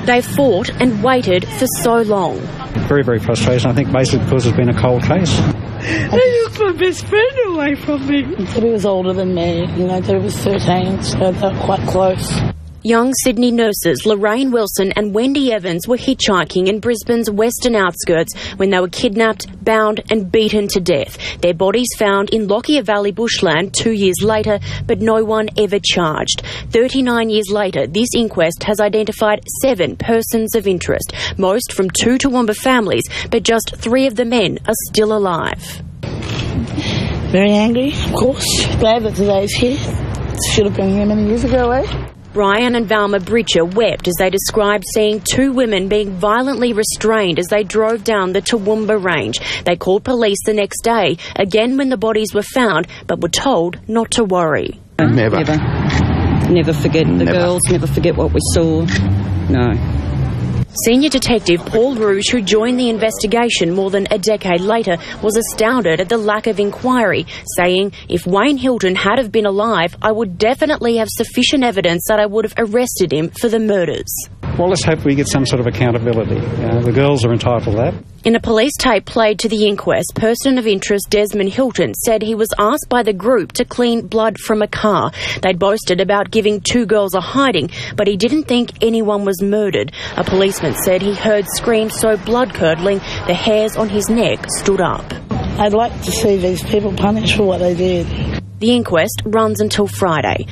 They fought and waited for so long. Very, very frustrating. I think basically because it's been a cold case. They took my best friend away from me. Debbie was older than me. Debbie was 13, so they were quite close. Young Sydney nurses Lorraine Wilson and Wendy Evans were hitchhiking in Brisbane's western outskirts when they were kidnapped, bound and beaten to death. Their bodies found in Lockyer Valley bushland 2 years later, but no one ever charged. 39 years later, this inquest has identified 7 persons of interest, most from 2 Toowoomba families, but just 3 of the men are still alive. Very angry, of course. Glad that today's here. Should have been here many years ago, eh? Brian and Valma Bridger wept as they described seeing 2 women being violently restrained as they drove down the Toowoomba range. They called police the next day, again when the bodies were found, but were told not to worry. Never forget the girls, never forget what we saw. No. Senior Detective Paul Rouge, who joined the investigation more than a decade later, was astounded at the lack of inquiry, saying, if Wayne Hilton had have been alive, I would definitely have sufficient evidence that I would have arrested him for the murders. Well, let's hope we get some sort of accountability. The girls are entitled to that. In a police tape played to the inquest, person of interest Desmond Hilton said he was asked by the group to clean blood from a car. They'd boasted about giving 2 girls a hiding, but he didn't think anyone was murdered. A policeman said he heard screams so blood-curdling the hairs on his neck stood up. I'd like to see these people punished for what they did. The inquest runs until Friday.